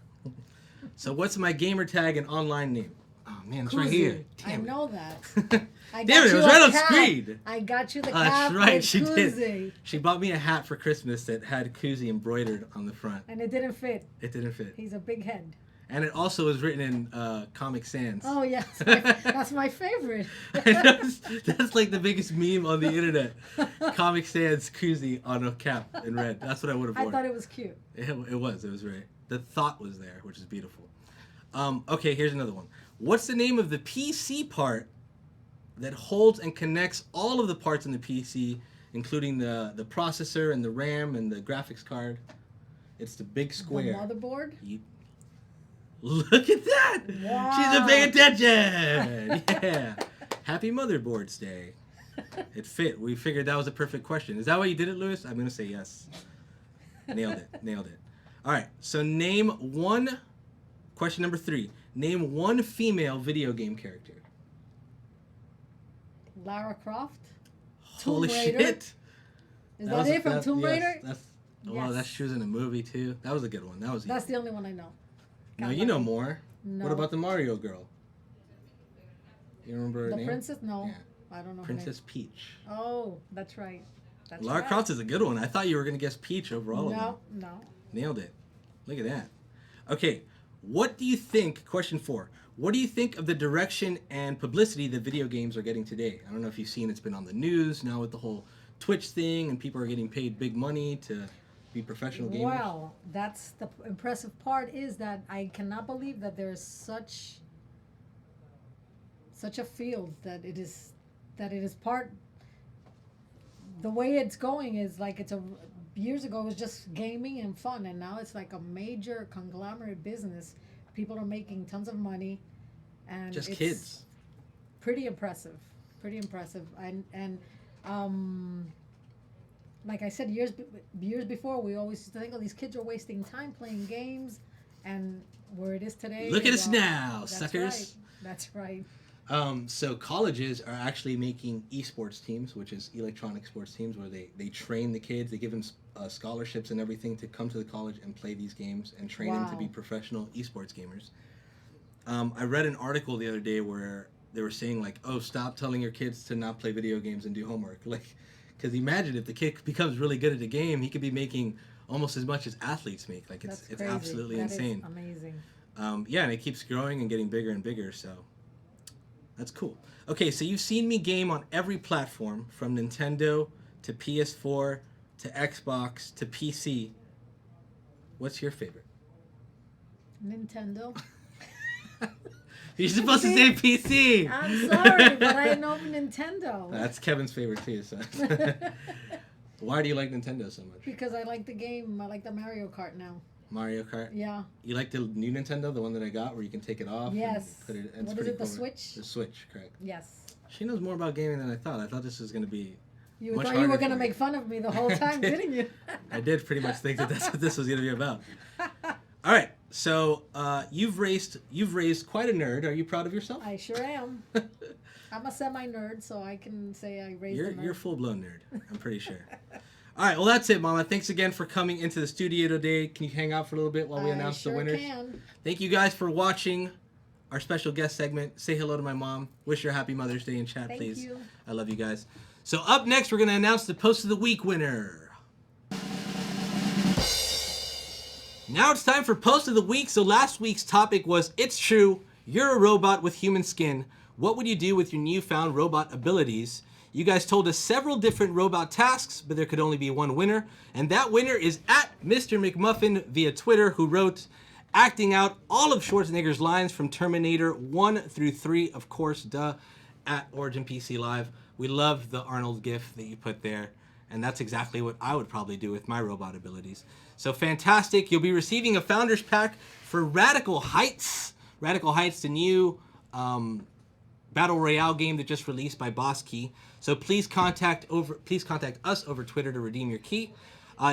So, what's my gamer tag and online name? Oh, man, it's right Koozy. here. I Damn it. know that. I Damn it, it you was a right on cap. screen. I got you the Oh, that's cap right, with she did. Koozy. She bought me a hat for Christmas that had Koozy embroidered on the front. And it didn't fit. It didn't fit. He's a big head. And it also was written in Comic Sans. Oh, yes. That's my favorite. That's like the biggest meme on the internet. Comic Sans Koozy on a cap in red. That's what I would have I worn. thought it was cute. It was right. The thought was there, which is beautiful. Okay, here's another one. What's the name of the PC part that holds and connects all of the parts in the PC, including the processor and the RAM and the graphics card? It's the big square. The motherboard? Look at that! Wow. She's paying attention! Yeah. Happy Motherboards Day. It fit. We figured that was a perfect question. Is that why you did it, Lewis? I'm going to say yes. Nailed it. All right, so name one, question number 3. Name one female video game character. Lara Croft? Holy Tomb Raider? shit. Is that it from Tomb Raider? Wow, that's she was in a movie too. That was a good one. That was That's the only one I know. No, you know more. No. What about the Mario girl? You remember her The name? princess? No. Yeah. I don't know. Princess Peach. Her name. Oh, that's right. That's Lara right. Croft is a good one. I thought you were going to guess Peach over all of them. No. Nailed it. Look at that. Okay, what do you think, question 4, what do you think of the direction and publicity that video games are getting today? I don't know if you've seen, it's been on the news now with the whole Twitch thing, and people are getting paid big money to be professional gamers. Well, that's the impressive part, is that I cannot believe that there's such a field that it is part. The way it's going is like years ago it was just gaming and fun, and now it's like a major conglomerate business. People are making tons of money, and Just it's kids. pretty impressive. And like I said, years before, we always used to think, oh, these kids are wasting time playing games, and where it is today. Look at us well, now, that's suckers. Right. That's right. So colleges are actually making esports teams, which is electronic sports teams, where they train the kids, they give them scholarships and everything to come to the college and play these games and train them to be professional esports gamers. I read an article the other day where they were saying like, oh, stop telling your kids to not play video games and do homework. Like, because imagine if the kid becomes really good at a game, he could be making almost as much as athletes make. Like, it's absolutely insane. That is amazing. Yeah, and it keeps growing and getting bigger and bigger, so that's cool. Okay, so you've seen me game on every platform, from Nintendo to PS4 to Xbox to PC. What's your favorite? Nintendo. You're supposed to say PC. I'm sorry, but I know Nintendo. That's Kevin's favorite too. So. Why do you like Nintendo so much? Because I like the game. I like the Mario Kart now. Mario Kart? Yeah. You like the new Nintendo, the one that I got, where you can take it off? Yes. And put it, and What is it, the Switch? The Switch, correct. Yes. She knows more about gaming than I thought. I thought this was going to be You much thought you harder were going to for me. make fun of me the whole time, didn't you? I did pretty much think that that's what this was going to be about. All right. So you've raised quite a nerd. Are you proud of yourself? I sure am. I'm a semi-nerd, so I can say I raised a nerd. You're a full-blown nerd, I'm pretty sure. All right, well, that's it, Mama. Thanks again for coming into the studio today. Can you hang out for a little bit while we announce the winners? I sure can. Thank you guys for watching our special guest segment. Say hello to my mom. Wish her a happy Mother's Day in chat, please. Thank you. I love you guys. So up next, we're going to announce the Post of the Week winner. Now it's time for Post of the Week. So last week's topic was, it's true, you're a robot with human skin. What would you do with your newfound robot abilities? You guys told us several different robot tasks, but there could only be one winner. And that winner is at Mr. McMuffin via Twitter, who wrote, acting out all of Schwarzenegger's lines from Terminator 1 through 3, of course, duh, at Origin PC Live. We love the Arnold gif that you put there. And that's exactly what I would probably do with my robot abilities. So fantastic. You'll be receiving a Founders Pack for Radical Heights. Radical Heights, the new Battle Royale game that just released by Boss Key. So please contact us over Twitter to redeem your key.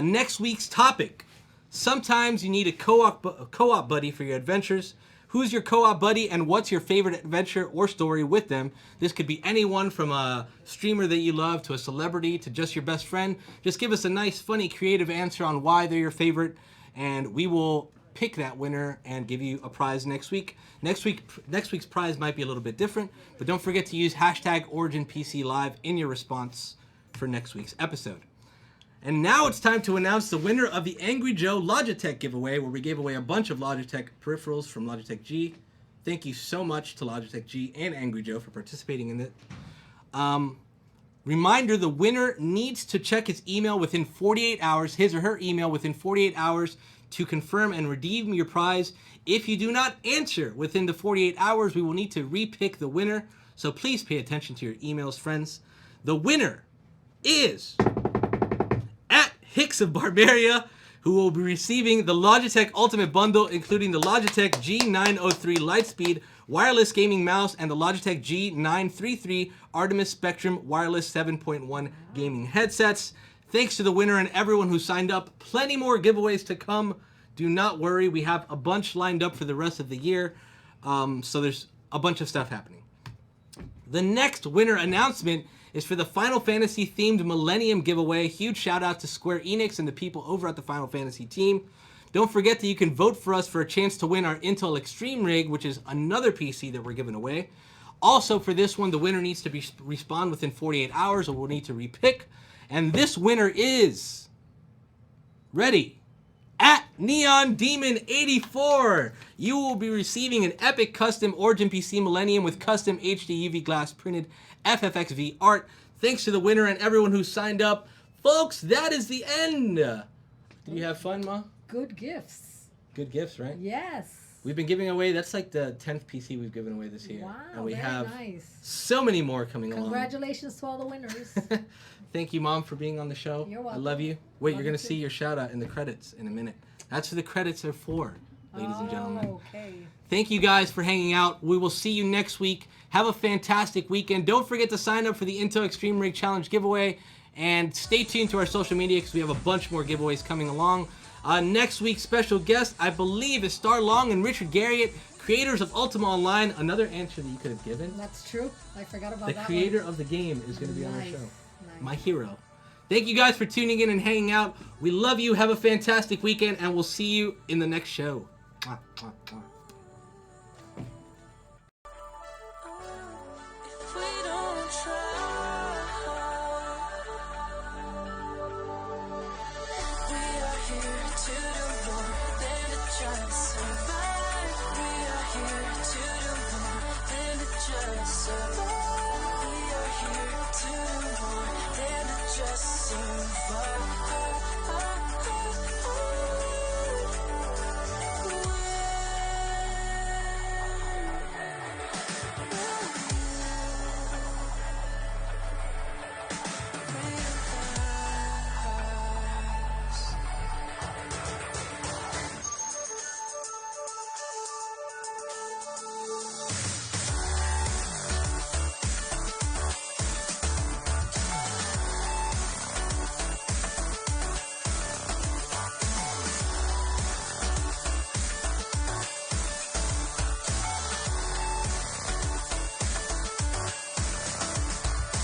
Next week's topic. Sometimes you need a co-op buddy for your adventures. Who's your co-op buddy and what's your favorite adventure or story with them? This could be anyone from a streamer that you love to a celebrity to just your best friend. Just give us a nice, funny, creative answer on why they're your favorite, and we will pick that winner and give you a prize next week. Next week's prize might be a little bit different, but don't forget to use hashtag OriginPCLive in your response for next week's episode. And now it's time to announce the winner of the Angry Joe Logitech giveaway, where we gave away a bunch of Logitech peripherals from Logitech G. Thank you so much to Logitech G and Angry Joe for participating in it. Reminder, the winner needs to check his email within 48 hours, his or her email within 48 hours, to confirm and redeem your prize. If you do not answer within the 48 hours, we will need to repick the winner. So please pay attention to your emails, friends. The winner is at Hicks of Barbaria, who will be receiving the Logitech Ultimate Bundle, including the Logitech G903 Lightspeed wireless gaming mouse and the Logitech G933 Artemis Spectrum wireless 7.1 gaming headsets. Thanks to the winner and everyone who signed up. Plenty more giveaways to come. Do not worry. We have a bunch lined up for the rest of the year. So there's a bunch of stuff happening. The next winner announcement is for the Final Fantasy themed Millennium Giveaway. Huge shout out to Square Enix and the people over at the Final Fantasy team. Don't forget that you can vote for us for a chance to win our Intel Extreme Rig, which is another PC that we're giving away. Also, for this one, the winner needs to respond within 48 hours, or we'll need to repick. And this winner is... Ready? At Neon Demon 84. You will be receiving an epic custom Origin PC Millennium with custom HD UV glass printed FFXV art. Thanks to the winner and everyone who signed up. Folks, that is the end. Did you have fun, Ma? Good gifts. Good gifts, right? Yes. We've been giving away, that's like the 10th PC we've given away this year. Wow, and we very have nice. so many more coming along. Congratulations to all the winners. Thank you, Mom, for being on the show. You're I welcome. love you. Wait, Love you're going you to see too. your shout out in the credits in a minute. That's what the credits are for, ladies and gentlemen. Okay. Thank you guys for hanging out. We will see you next week. Have a fantastic weekend. Don't forget to sign up for the Intel Extreme Rig Challenge giveaway. And stay tuned to our social media because we have a bunch more giveaways coming along. Next week's special guest, I believe, is Star Long and Richard Garriott, creators of Ultima Online. Another answer that you could have given. That's true. I forgot about The that creator one. of the game is going to be on our Nice, show. nice. My hero. Thank you guys for tuning in and hanging out. We love you. Have a fantastic weekend, and we'll see you in the next show. Mwah, mwah, mwah.